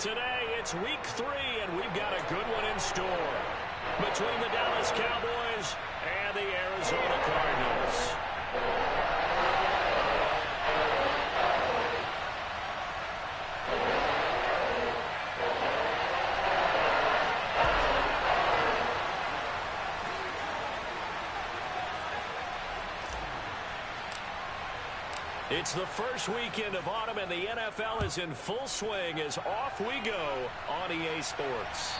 Today, it's week 3, and we've got a good one in store between the Dallas Cowboys and the Arizona Cardinals. It's the first weekend of autumn, and the NFL is in full swing as off we go on EA Sports.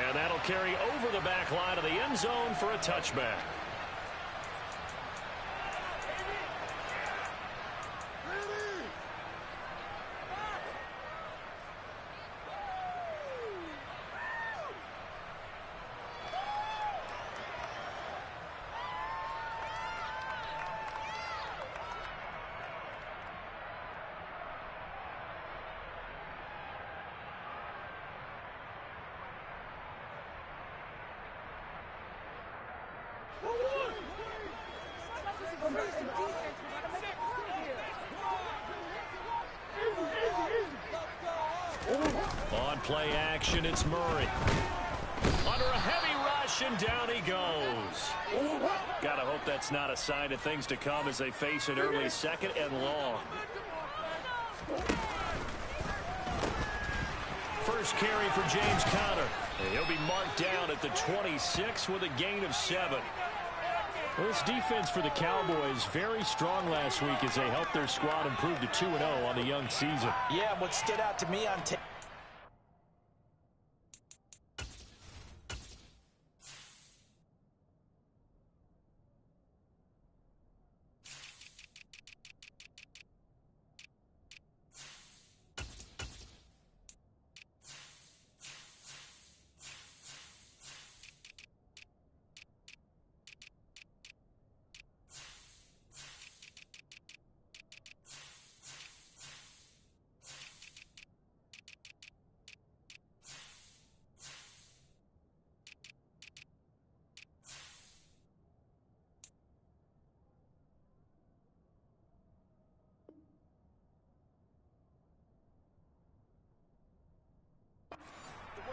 And that'll carry over the back line of the end zone for a touchback. On play action, it's Murray. Under a heavy rush, and down he goes. Gotta hope that's not a sign of things to come as they face an early second and long. First carry for James Conner. And he'll be marked down at the 26 with a gain of 7. Well, this defense for the Cowboys very strong last week as they helped their squad improve to 2-0 on the young season. Yeah, what stood out to me on tape.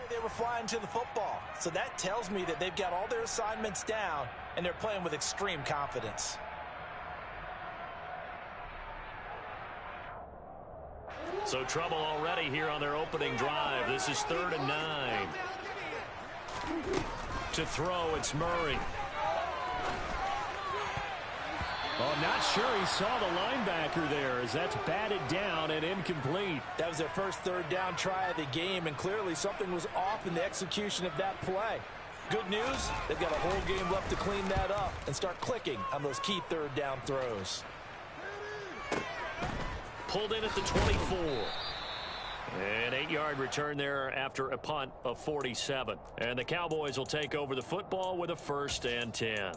They were flying to the football. So that tells me that they've got all their assignments down and they're playing with extreme confidence. So trouble already here on their opening drive. This is 3rd and 9. To throw, it's Murray. Oh, not sure he saw the linebacker there as that's batted down and incomplete. That was their first 3rd down try of the game, and clearly something was off in the execution of that play. Good news, they've got a whole game left to clean that up and start clicking on those key 3rd down throws. Pulled in at the 24. An 8-yard return there after a punt of 47. And the Cowboys will take over the football with a 1st and 10.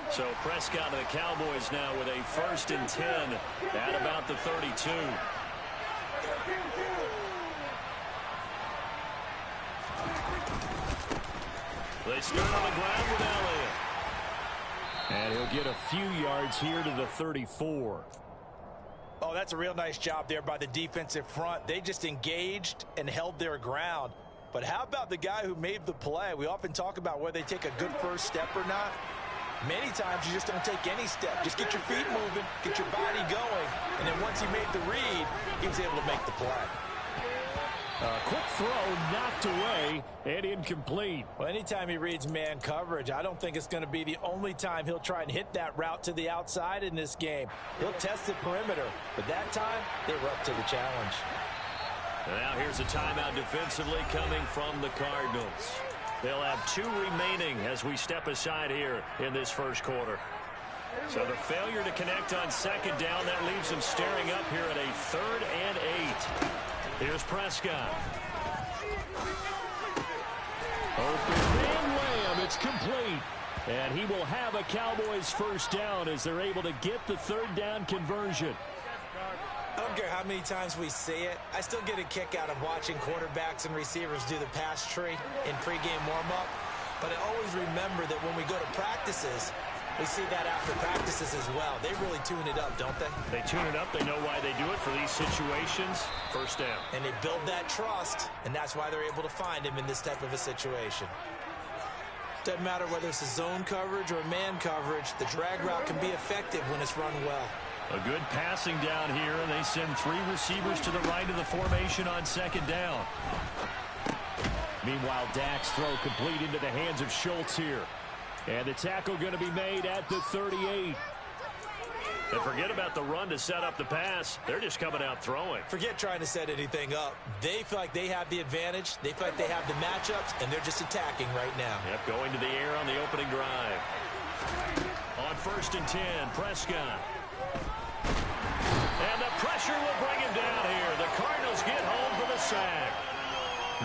So Prescott and the Cowboys now with a 1st and 10 at about the 32. They start on the ground with Elliott. And he'll get a few yards here to the 34. Oh, that's a real nice job there by the defensive front. They just engaged and held their ground. But how about the guy who made the play? We often talk about whether they take a good first step or not. Many times you just don't take any step. Just get your feet moving, get your body going, and then once he made the read, he was able to make the play. A quick throw knocked away and incomplete. Well, anytime he reads man coverage, I don't think it's going to be the only time he'll try and hit that route to the outside in this game. He'll test the perimeter, but that time they were up to the challenge. Now here's a timeout defensively coming from the Cardinals. They'll have 2 remaining as we step aside here in this first quarter. So the failure to connect on 2nd down, that leaves them staring up here at a 3rd and 8. Here's Prescott. Open man Lamb, it's complete. And he will have a Cowboys 1st down as they're able to get the 3rd down conversion. I don't care how many times we see it. I still get a kick out of watching quarterbacks and receivers do the pass tree in pregame warm-up. But I always remember that when we go to practices, We see that after practices as well. They really tune it up, don't they? They tune it up. They know why they do it for these situations. First down. And they build that trust, and that's why they're able to find him in this type of a situation. Doesn't matter whether it's a zone coverage or a man coverage, the drag route can be effective when it's run well. A good passing down here, and they send 3 receivers to the right of the formation on second down. Meanwhile, Dak's throw complete into the hands of Schultz here. And the tackle going to be made at the 38. And forget about the run to set up the pass. They're just coming out throwing. Forget trying to set anything up. They feel like they have the advantage. They feel like they have the matchups, and they're just attacking right now. Yep, going to the air on the opening drive. On 1st and 10, Prescott. And the pressure will bring him down here. The Cardinals get home for the sack.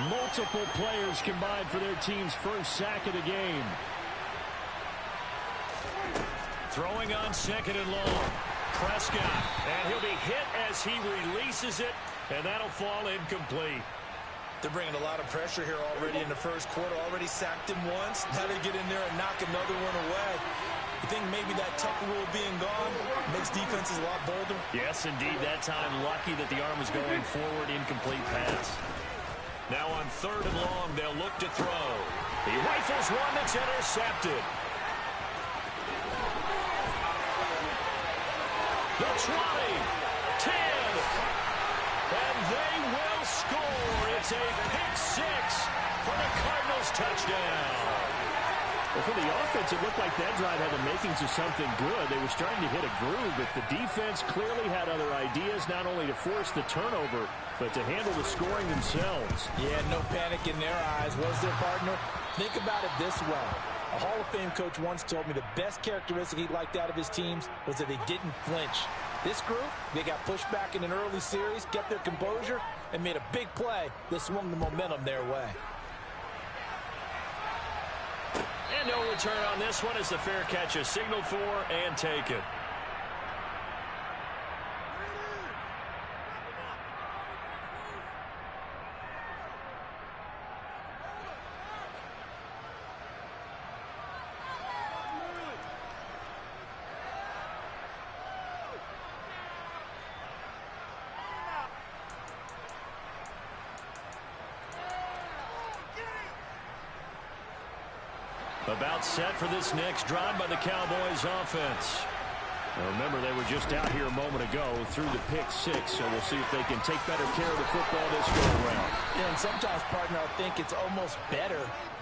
Multiple players combined for their team's first sack of the game. Throwing on 2nd and long. Prescott. And he'll be hit as he releases it. And that'll fall incomplete. They're bringing a lot of pressure here already in the first quarter. Already sacked him once. Now they get in there and knock another one away. You think maybe that tuck rule being gone makes defenses a lot bolder? Yes, indeed. That time lucky that the arm was going forward. Incomplete pass. Now on 3rd and long, they'll look to throw. He rifles one that's intercepted. The 20, 10, and they will score. It's a pick 6 for the Cardinals touchdown. Well, for the offense, it looked like that drive had the makings of something good. They were starting to hit a groove, but the defense clearly had other ideas, not only to force the turnover, but to handle the scoring themselves. Yeah, no panic in their eyes, was there, partner? Think about it this way. A Hall of Fame coach once told me the best characteristic he liked out of his teams was that they didn't flinch. This group, they got pushed back in an early series, kept their composure, and made a big play that swung the momentum their way. And no return on this one as the fair catch is signaled for and taken. About set for this next drive by the Cowboys offense. Now remember, they were just out here a moment ago through the pick 6, so we'll see if they can take better care of the football this go-around. Yeah, and sometimes, partner, I think it's almost better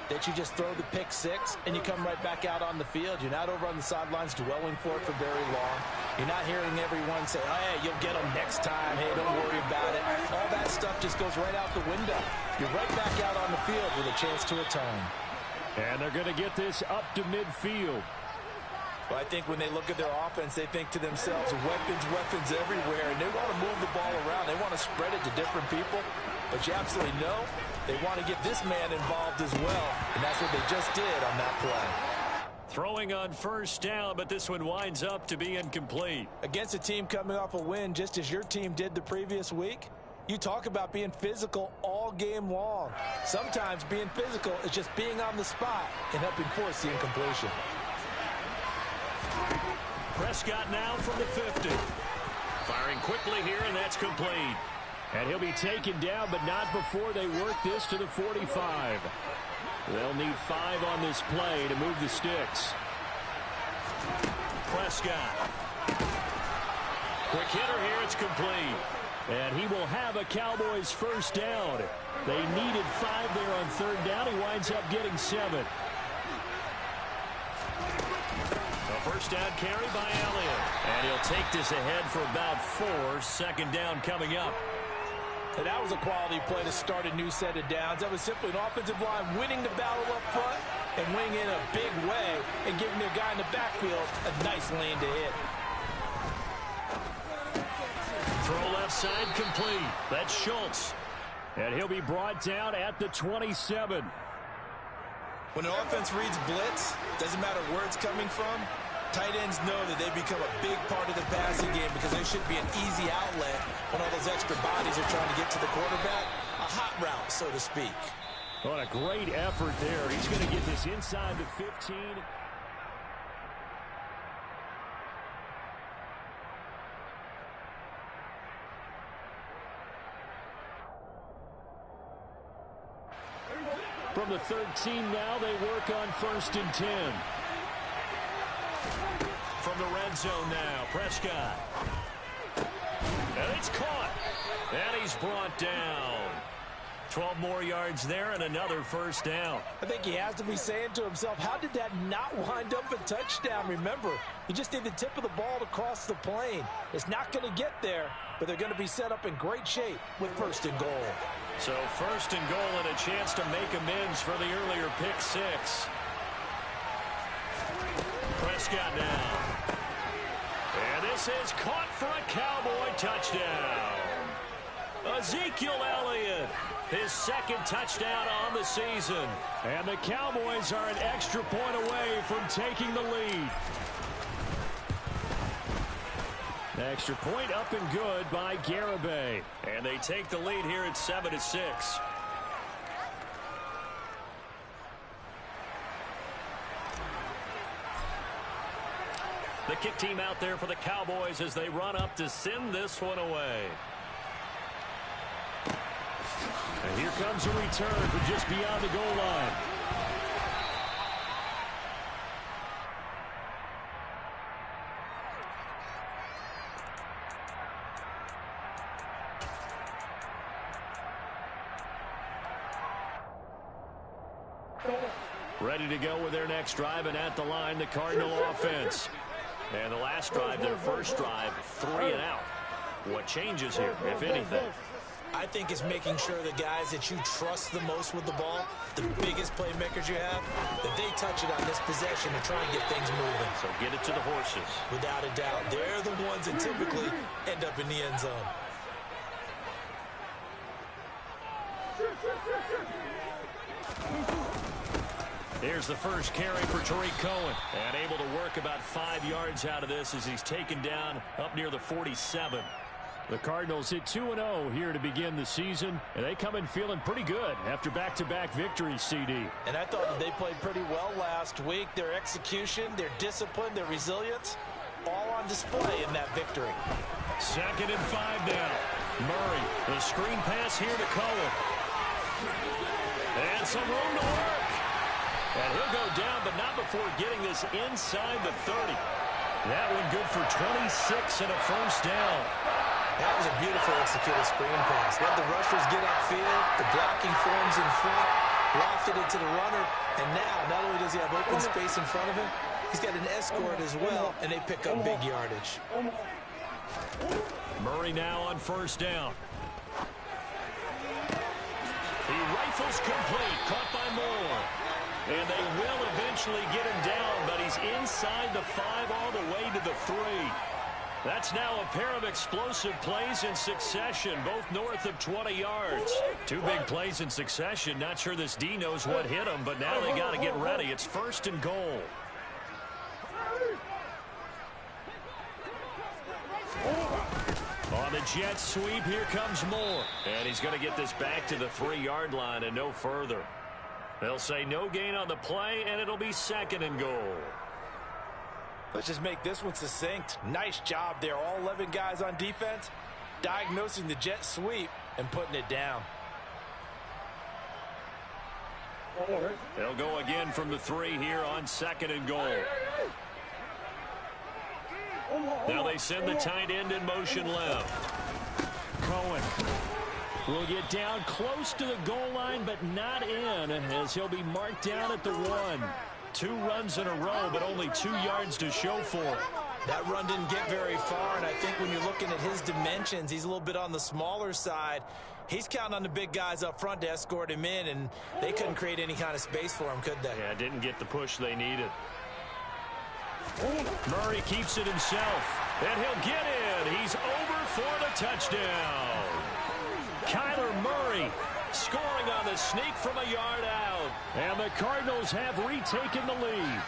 that you just throw the pick 6 and you come right back out on the field. You're not over on the sidelines dwelling for it for very long. You're not hearing everyone say, oh, hey, you'll get them next time. Hey, don't worry about it. All that stuff just goes right out the window. You're right back out on the field with a chance to atone. And they're going to get this up to midfield. Well, I think when they look at their offense, they think to themselves, weapons everywhere, and they want to move the ball around. They want to spread it to different people. But you absolutely know they want to get this man involved as well, and that's what they just did on that play. Throwing on 1st down, but this one winds up to be incomplete. Against a team coming off a win, just as your team did the previous week, you talk about being physical all game long. Sometimes being physical is just being on the spot and helping force the incompletion. Prescott now from the 50. Firing quickly here, and that's complete. And he'll be taken down, but not before they work this to the 45. They'll need 5 on this play to move the sticks. Prescott. Quick hitter here, it's complete. And he will have a Cowboys first down. They needed 5 there on 3rd down. He winds up getting 7. A first down carry by Elliott. And he'll take this ahead for about 4. 2nd down coming up. And that was a quality play to start a new set of downs. That was simply an offensive line winning the battle up front and winning in a big way and giving their guy in the backfield a nice lane to hit. Throw left side complete. That's Schultz. And he'll be brought down at the 27. When an offense reads blitz, doesn't matter where it's coming from, tight ends know that they become a big part of the passing game because there should be an easy outlet when all those extra bodies are trying to get to the quarterback. A hot route, so to speak. What a great effort there. He's going to get this inside the 15. From the 13 now, they work on 1st and 10. From the red zone now, Prescott. And it's caught. And he's brought down. 12 more yards there and another first down. I think he has to be saying to himself, how did that not wind up a touchdown? Remember, you just need the tip of the ball to cross the plane. It's not going to get there, but they're going to be set up in great shape with 1st and goal. So 1st and goal and a chance to make amends for the earlier pick 6. Prescott now. And this is caught for a Cowboy touchdown. Ezekiel Elliott, his 2nd touchdown on the season. And the Cowboys are an extra point away from taking the lead. Extra point up and good by Garibay. And they take the lead here at 7-6. The kick team out there for the Cowboys as they run up to send this one away. And here comes a return from just beyond the goal line. Ready to go with their next drive, and at the line, the Cardinal offense. And the last drive, their first drive, 3 and out. What changes here, if anything? I think it's making sure the guys that you trust the most with the ball, the biggest playmakers you have, that they touch it on this possession to try and get things moving. So get it to the horses. Without a doubt. They're the ones that typically end up in the end zone. Here's the first carry for Tariq Cohen. And able to work about 5 yards out of this as he's taken down up near the 47. The Cardinals hit 2-0 here to begin the season, and they come in feeling pretty good after back-to-back victories, CD. And I thought that they played pretty well last week. Their execution, their discipline, their resilience, all on display in that victory. 2nd and 5 now. Murray, the screen pass here to Cohen. And some room to work. And he'll go down, but not before getting this inside the 30. That one good for 26 and a first down. That was a beautiful executed screen pass. Let the rushers get upfield. The blocking forms in front. Lofted it to the runner. And now, not only does he have open space in front of him, he's got an escort as well, and they pick up big yardage. Murray now on first down. He rifles complete. Caught by Moore. And they will eventually get him down, but he's inside the 5 all the way to the 3. That's now a pair of explosive plays in succession, both north of 20 yards. 2 big plays in succession. Not sure this D knows what hit him, but now they got to get ready. It's 1st and goal. On the jet sweep, here comes Moore. And he's going to get this back to the 3-yard line and no further. They'll say no gain on the play, and it'll be 2nd and goal. Let's just make this one succinct. Nice job there. All 11 guys on defense diagnosing the jet sweep and putting it down. They'll go again from the 3 here on 2nd and goal. Now they send the tight end in motion left. Cohen will get down close to the goal line, but not in, as he'll be marked down at the 1. 2 runs in a row, but only 2 yards to show for it. That run didn't get very far, and I think when you're looking at his dimensions, he's a little bit on the smaller side. He's counting on the big guys up front to escort him in, and they couldn't create any kind of space for him, could they? Yeah, didn't get the push they needed. Murray keeps it himself, and he'll get in. He's over for the touchdown. Kyler Murray scoring on the sneak from a yard out. And the Cardinals have retaken the lead.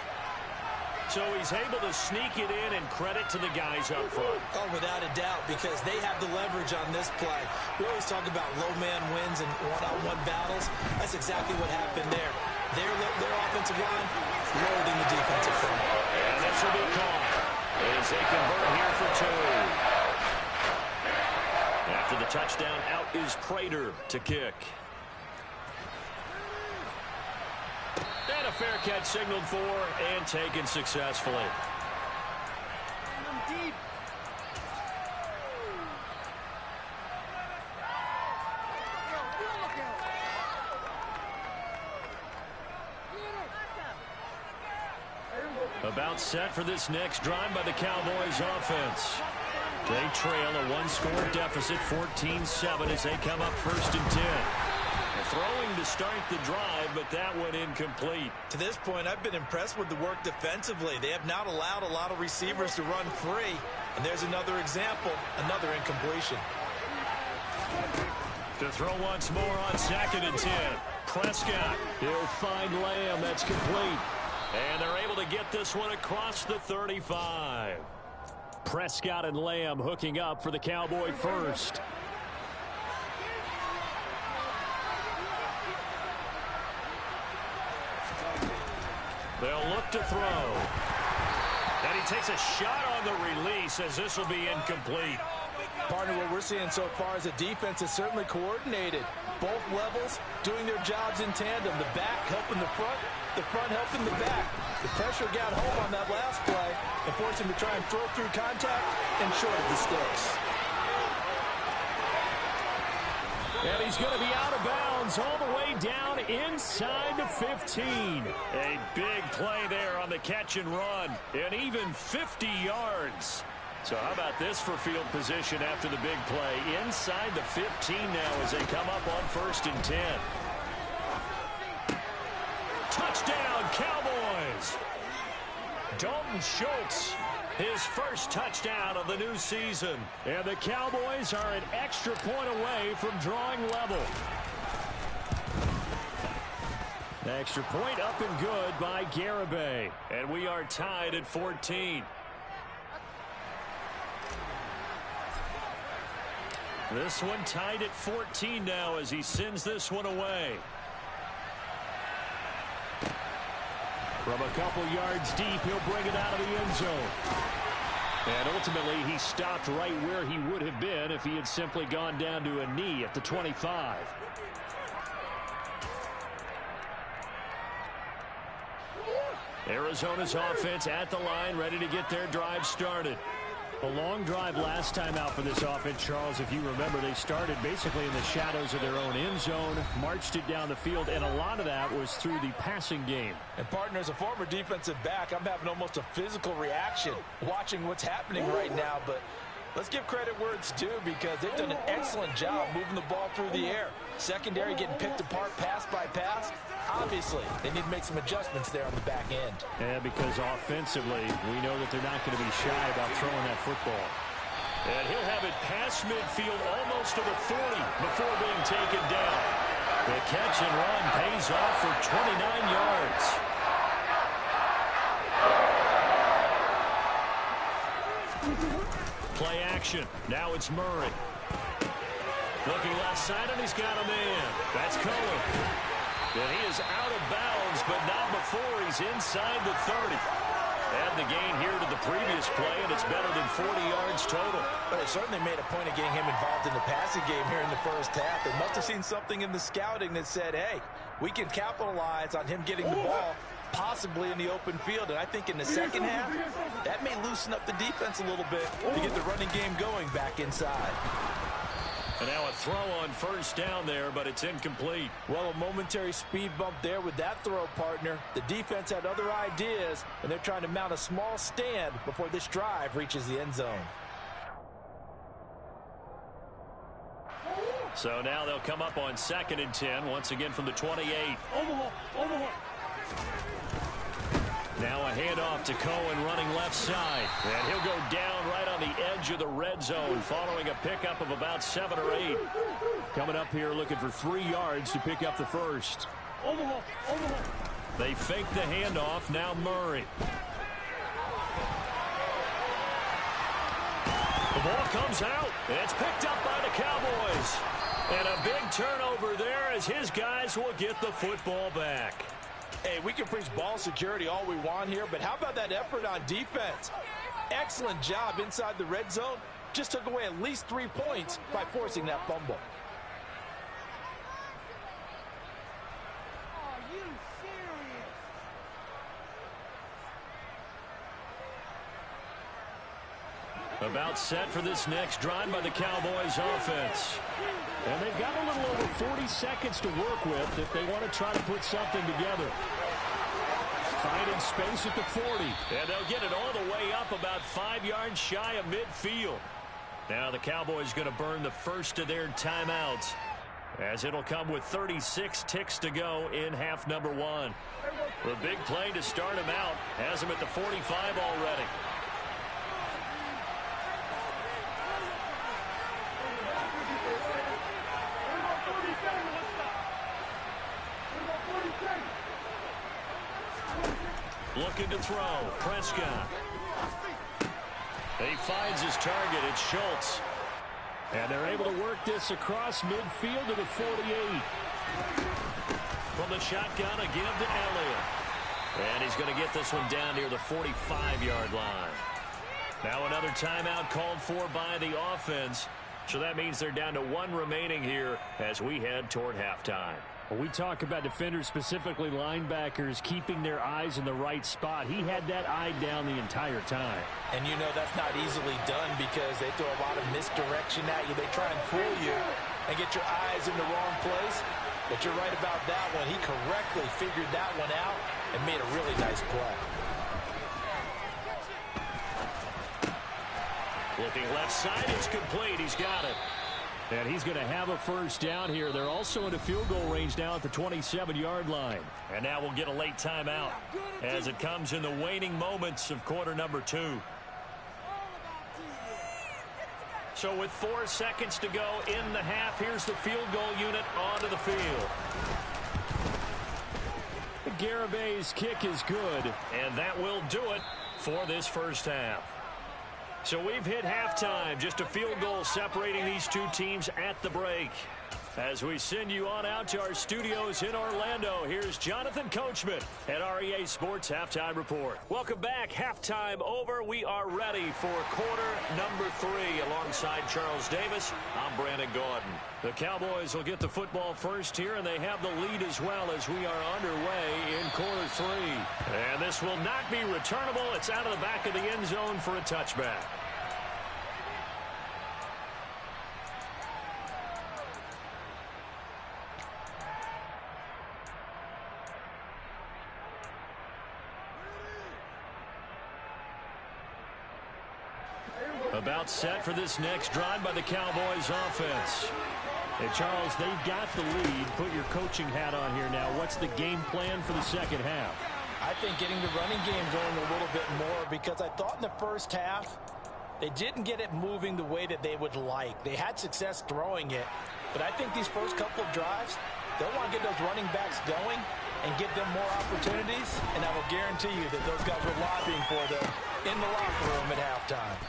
So he's able to sneak it in, and credit to the guys up front. Oh, without a doubt, because they have the leverage on this play. We always talk about low man wins and one-on-one battles. That's exactly what happened there. Their offensive line loading the defensive front. And this will be caught as they convert here for 2. After the touchdown, out is Prater to kick. A fair catch signaled for and taken successfully. Deep. About set for this next drive by the Cowboys offense. They trail a one-score deficit, 14-7, as they come up 1st and 10. Throwing to start the drive, but that one incomplete. To this point, I've been impressed with the work defensively. They have not allowed a lot of receivers to run free. And there's another example, another incompletion. To throw once more on 2nd and 10. Prescott. He'll find Lamb. That's complete. And they're able to get this one across the 35. Prescott and Lamb hooking up for the Cowboy first. They'll look to throw. And he takes a shot on the release as this will be incomplete. Partner, what we're seeing so far is the defense is certainly coordinated. Both levels doing their jobs in tandem. The back helping the front helping the back. The pressure got home on that last play and forced him to try and throw through contact and short of the sticks. And he's going to be out of bounds all the way down inside the 15. A big play there on the catch and run. And even 50 yards. So how about this for field position after the big play? Inside the 15 now as they come up on 1st and 10. Touchdown, Cowboys! Dalton Schultz, his first touchdown of the new season. And the Cowboys are an extra point away from drawing level. The extra point up and good by Garibay. And we are tied at 14. This one tied at 14 now as he sends this one away. From a couple yards deep, he'll bring it out of the end zone. And ultimately, he stopped right where he would have been if he had simply gone down to a knee at the 25. Arizona's offense at the line, ready to get their drive started. A long drive last time out for this offense, Charles. If you remember, they started basically in the shadows of their own end zone, marched it down the field, and a lot of that was through the passing game. And partner, as a former defensive back, I'm having almost a physical reaction watching what's happening right now. But let's give credit where it's due because they've done an excellent job moving the ball through the air. Secondary getting picked apart pass by pass. Obviously, they need to make some adjustments there on the back end. Yeah, because offensively, we know that they're not going to be shy about throwing that football. And he'll have it past midfield almost to the 40 before being taken down. The catch and run pays off for 29 yards. Play action. Now it's Murray. Looking left side, and he's got a man. That's Cohen. And he is out of bounds, but not before he's inside the 30. Add the gain here to the previous play, and it's better than 40 yards total. But they certainly made a point of getting him involved in the passing game here in the first half. They must have seen something in the scouting that said, hey, we can capitalize on him getting the ball, possibly in the open field. And I think in the second half, that may loosen up the defense a little bit to get the running game going back inside. And now a throw on first down there, but it's incomplete. Well, a momentary speed bump there with that throw, partner. The defense had other ideas, and they're trying to mount a small stand before this drive reaches the end zone. So now they'll come up on 2nd and 10, once again from the 28. Now a handoff to Cohen running left side. And he'll go down right on the edge of the red zone following a pickup of about 7 or 8. Coming up here looking for 3 yards to pick up the first. They fake the handoff. Now Murray. The ball comes out. It's picked up by the Cowboys. And a big turnover there as his guys will get the football back. Hey, we can preach ball security all we want here, but how about that effort on defense? Excellent job inside the red zone. Just took away at least 3 points by forcing that fumble. Are you serious? About set for this next drive by the Cowboys offense. And they've got a little over 40 seconds to work with if they want to try to put something together. Finding space at the 40. And they'll get it all the way up about 5 yards shy of midfield. Now the Cowboys going to burn the first of their timeouts, as it'll come with 36 ticks to go in half number 1. The big play to start him out has him at the 45 already. Looking to throw. Prescott. He finds his target. It's Schultz. And they're able to work this across midfield to the 48. From the shotgun, a give to Elliott. And he's going to get this one down near the 45-yard line. Now another timeout called for by the offense. So that means they're down to 1 remaining here as we head toward halftime. When we talk about defenders, specifically linebackers, keeping their eyes in the right spot, he had that eye down the entire time. And you know that's not easily done because they throw a lot of misdirection at you. They try and fool you and get your eyes in the wrong place. But you're right about that one. He correctly figured that one out and made a really nice play. Looking left side, it's complete. He's got it. And he's going to have a first down here. They're also in a field goal range now at the 27-yard line. And now we'll get a late timeout as it comes in the waning moments of quarter number 2. So with 4 seconds to go in the half, here's the field goal unit onto the field. Garabay's kick is good. And that will do it for this first half. So we've hit halftime, just a field goal separating these two teams at the break. As we send you on out to our studios in Orlando, here's Jonathan Coachman at REA Sports Halftime Report. Welcome back. Halftime over. We are ready for quarter number 3. Alongside Charles Davis, I'm Brandon Gordon. The Cowboys will get the football first here, and they have the lead as well as we are underway in quarter 3. And this will not be returnable. It's out of the back of the end zone for a touchback. About set for this next drive by the Cowboys offense. Hey, Charles, they've got the lead. Put your coaching hat on here now. What's the game plan for the second half? I think getting the running game going a little bit more, because I thought in the first half they didn't get it moving the way that they would like. They had success throwing it, but I think these first couple of drives, they'll want to get those running backs going and give them more opportunities, and I will guarantee you that those guys were lobbying for them in the locker room at halftime.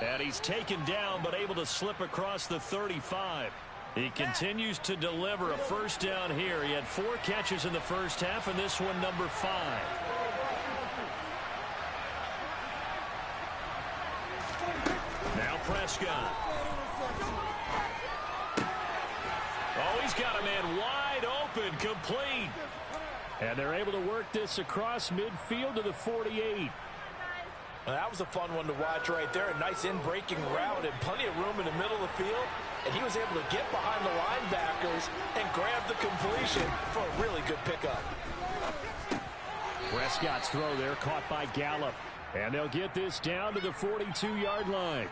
And he's taken down but able to slip across the 35. He continues to deliver a first down here. He had 4 catches in the first half, and this one number 5. Now Prescott. Oh, he's got a man wide open, complete. And they're able to work this across midfield to the 48. Well, that was a fun one to watch right there. A nice in-breaking route and plenty of room in the middle of the field. And he was able to get behind the linebackers and grab the completion for a really good pickup. Prescott's throw there caught by Gallup. And they'll get this down to the 42-yard line.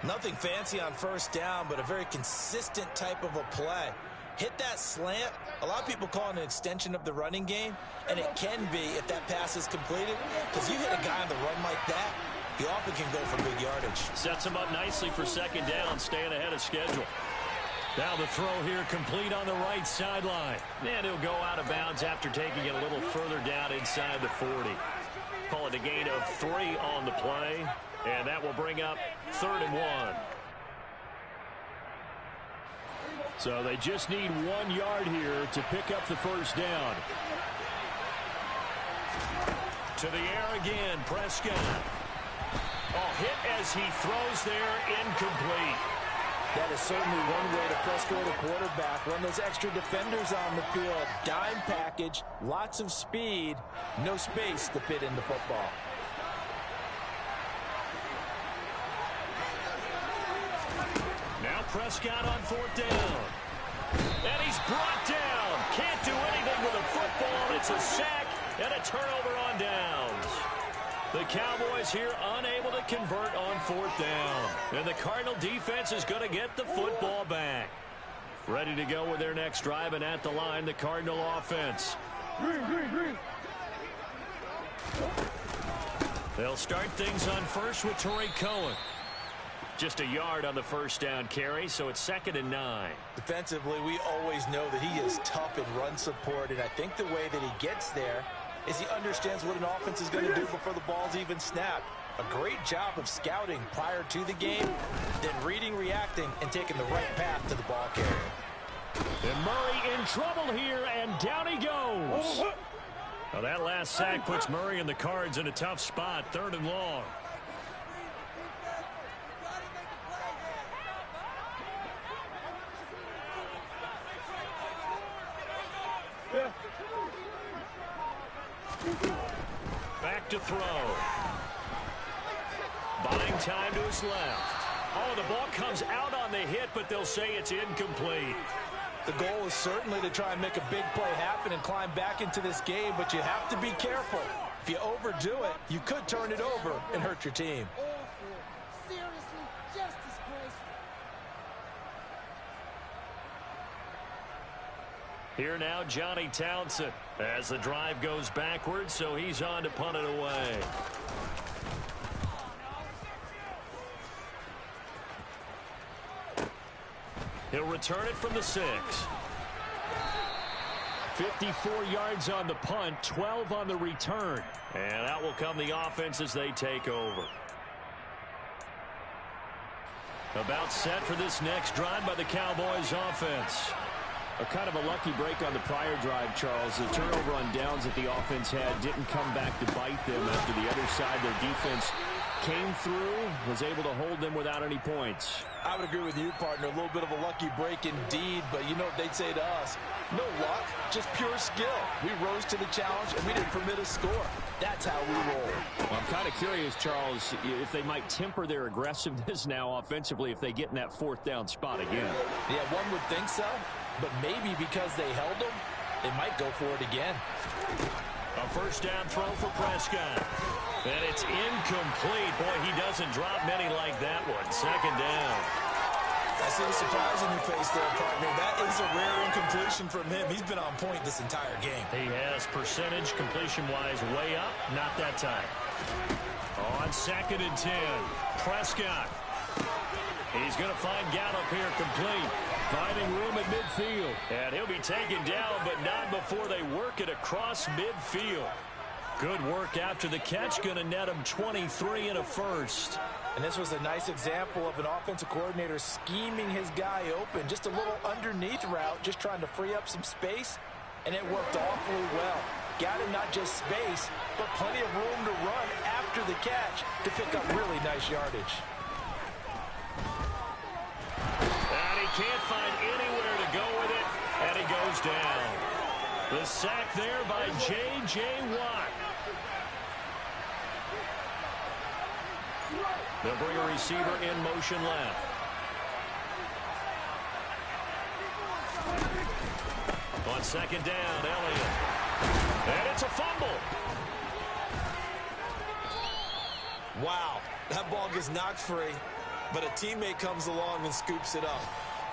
Nothing fancy on first down, but a very consistent type of a play. Hit that slant. A lot of people call it an extension of the running game, and it can be if that pass is completed, because you hit a guy on the run like that, he often can go for big yardage. Sets him up nicely for second down, staying ahead of schedule. Now the throw here complete on the right sideline. And he'll go out of bounds after taking it a little further down inside the 40. Call it a gain of 3 on the play, and that will bring up 3rd and 1. So they just need 1 yard here to pick up the first down. To the air again, Prescott. Oh, hit as he throws there, incomplete. That is certainly one way to frustrate a quarterback. Run those extra defenders on the field. Dime package, lots of speed, no space to fit in the football. Now Prescott on 4th down. And he's brought down. Can't do anything with a football. It's a sack and a turnover on downs. The Cowboys here unable to convert on 4th down. And the Cardinal defense is going to get the football back. Ready to go with their next drive, and at the line, the Cardinal offense. They'll start things on first with Torrey Cohen. Just a yard on the first down carry, so it's 2nd and 9. Defensively, we always know that he is tough in run support, and I think the way that he gets there is he understands what an offense is going to do before the ball's even snapped. A great job of scouting prior to the game, then reading, reacting, and taking the right path to the ball carrier. And Murray in trouble here, and down he goes. Well, that last sack puts Murray and the Cards in a tough spot, 3rd and long. Back to throw. Buying time to his left. Oh, the ball comes out on the hit, but they'll say it's incomplete. The goal is certainly to try and make a big play happen and climb back into this game, but you have to be careful. If you overdo it, you could turn it over and hurt your team. Seriously, just disgraceful. Here now, Johnny Townsend, as the drive goes backwards, so he's on to punt it away. He'll return it from the 6. 54 yards on the punt, 12 on the return. And out will come the offense as they take over. About set for this next drive by the Cowboys offense. A kind of a lucky break on the prior drive, Charles. The turnover on downs that the offense had didn't come back to bite them after the other side. Their defense came through, was able to hold them without any points. I would agree with you, partner. A little bit of a lucky break indeed, but you know what they'd say to us. No luck, just pure skill. We rose to the challenge, and we didn't permit a score. That's how we roll. Well, I'm kind of curious, Charles, if they might temper their aggressiveness now offensively if they get in that 4th down spot again. Yeah, one would think so, but maybe because they held them, they might go for it again. A first down throw for Prescott. And it's incomplete. Boy, he doesn't drop many like that one. 2nd down. I see the surprise in your face there, partner. That is a rare incompletion from him. He's been on point this entire game. He has percentage completion-wise way up. Not that time. On 2nd and 10, Prescott. He's going to find Gallup here complete. Finding room at midfield. And he'll be taken down, but not before they work it across midfield. Good work after the catch. Going to net him 23 and a first. And this was a nice example of an offensive coordinator scheming his guy open. Just a little underneath route, just trying to free up some space. And it worked awfully well. Got him not just space, but plenty of room to run after the catch to pick up really nice yardage. And he can't find anywhere to go with it. And he goes down. The sack there by J.J. Watt. They'll bring a receiver in motion left. On 2nd down, Elliott. And it's a fumble. Wow, that ball gets knocked free, but a teammate comes along and scoops it up.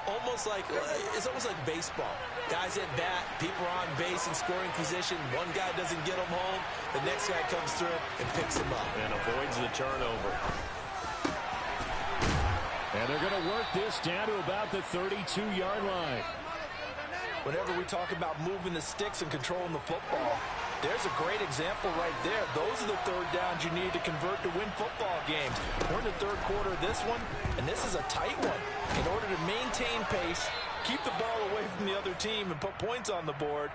It's almost like baseball. Guys at bat, people are on base in scoring position. One guy doesn't get him home. The next guy comes through and picks him up. And avoids the turnover. And they're going to work this down to about the 32-yard line. Whenever we talk about moving the sticks and controlling the football, there's a great example right there. Those are the 3rd downs you need to convert to win football games. We're in the 3rd quarter of this one, and this is a tight one. In order to maintain pace, keep the ball away from the other team, and put points on the board,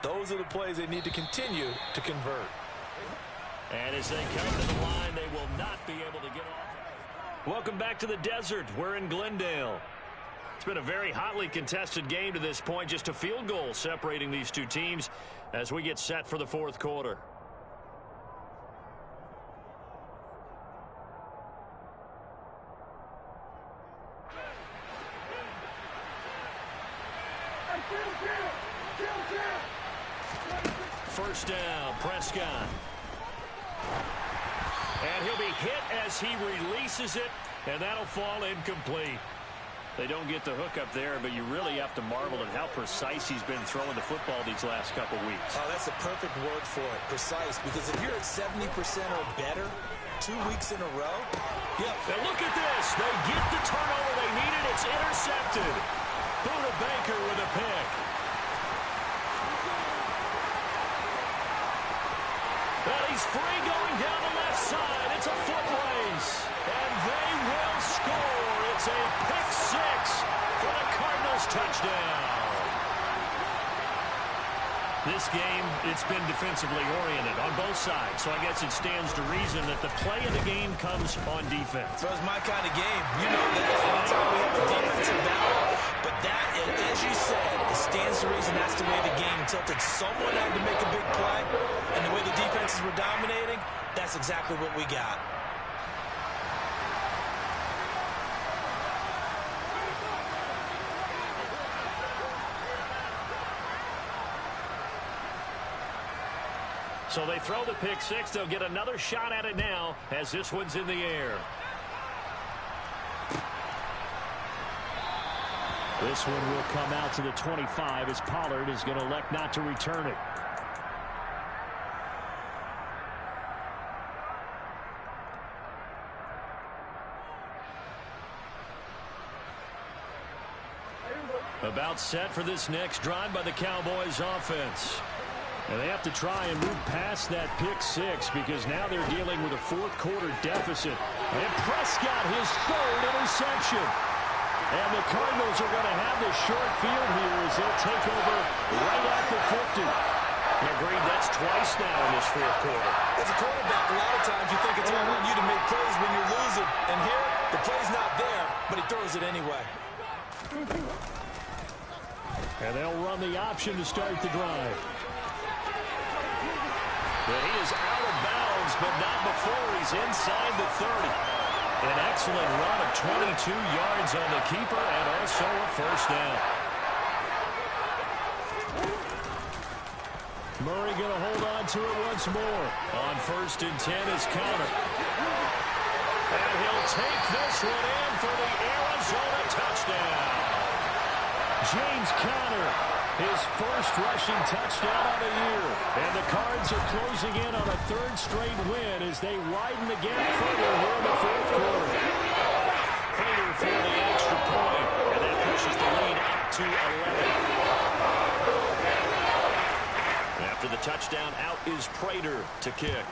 those are the plays they need to continue to convert. And as they come to the line, they will not be able to get off. Welcome back to the desert. We're in Glendale. It's been a very hotly contested game to this point. Just a field goal separating these two teams as we get set for the 4th quarter. first down. Prescott. And he'll be hit as he releases it, and that'll fall incomplete. They don't get the hook up there, but you really have to marvel at how precise he's been throwing the football these last couple weeks. Oh, that's the perfect word for it, precise. Because if you're at 70% or better 2 weeks in a row, yep. And look at this. They get the turnover they needed. It's intercepted. Buda Baker with a pick. Well, he's free going down the left side. It's a foot race. And they will score. It's a pick six for the Cardinals touchdown. This game, it's been defensively oriented on both sides. So I guess it stands to reason that the play of the game comes on defense. So it's my kind of game. You know that anytime we have a defensive battle. But that, as you said, it stands to reason that's the way the game tilted. Someone had to make a big play. And the way the defenses were dominating, that's exactly what we got. So they throw the pick six. They'll get another shot at it now as this one's in the air. This one will come out to the 25 as Pollard is going to elect not to return it. About set for this next drive by the Cowboys offense. And they have to try and move past that pick six because now they're dealing with a fourth quarter deficit. And Prescott, his third interception. And the Cardinals are going to have this short field here as they'll take over right at the 50. Agreed, that's twice now in this fourth quarter. As a quarterback, a lot of times you think it's all on you to make plays when you're losing. And here, the play's not there, but he throws it anyway. And they'll run the option to start the drive. Well, he is out of bounds, but not before he's inside the 30. An excellent run of 22 yards on the keeper and also a first down. Murray going to hold on to it once more. On 1st and 10 is Conner. And he'll take this one in for the Arizona touchdown. James Conner, his first rushing touchdown of the year. And the Cards are closing in on a third straight win as they widen the gap further here in the fourth quarter. Prater for the extra point, and that pushes the lead up to 11. After the touchdown, out is Prater to kick.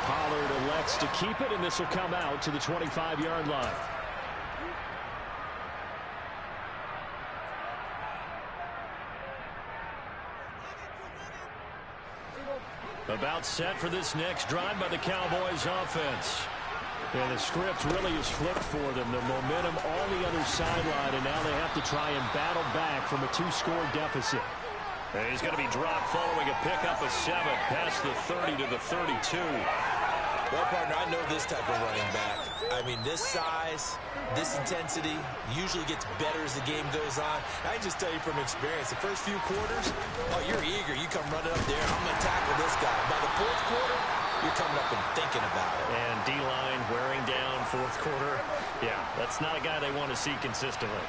Pollard elects to keep it, and this will come out to the 25-yard line. About set for this next drive by the Cowboys offense. And the script really is flipped for them. The momentum on the other sideline, and now they have to try and battle back from a two-score deficit. And he's going to be dropped following a pickup of 7 past the 30 to the 32. Well, partner, I know this type of running back. I mean, this size, this intensity usually gets better as the game goes on. I can just tell you from experience, the first few quarters, oh, you're eager. You come running up there. I'm going to tackle this guy. By the fourth quarter, you're coming up and thinking about it. And D-line wearing down fourth quarter. Yeah, that's not a guy they want to see consistently.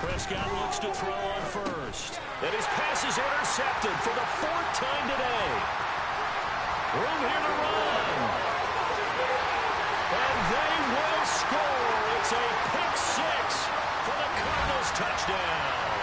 Prescott looks to throw on first. And his pass is intercepted for the 4th time today. Room here to run. And they will score. It's a pick 6 for the Cardinals touchdown.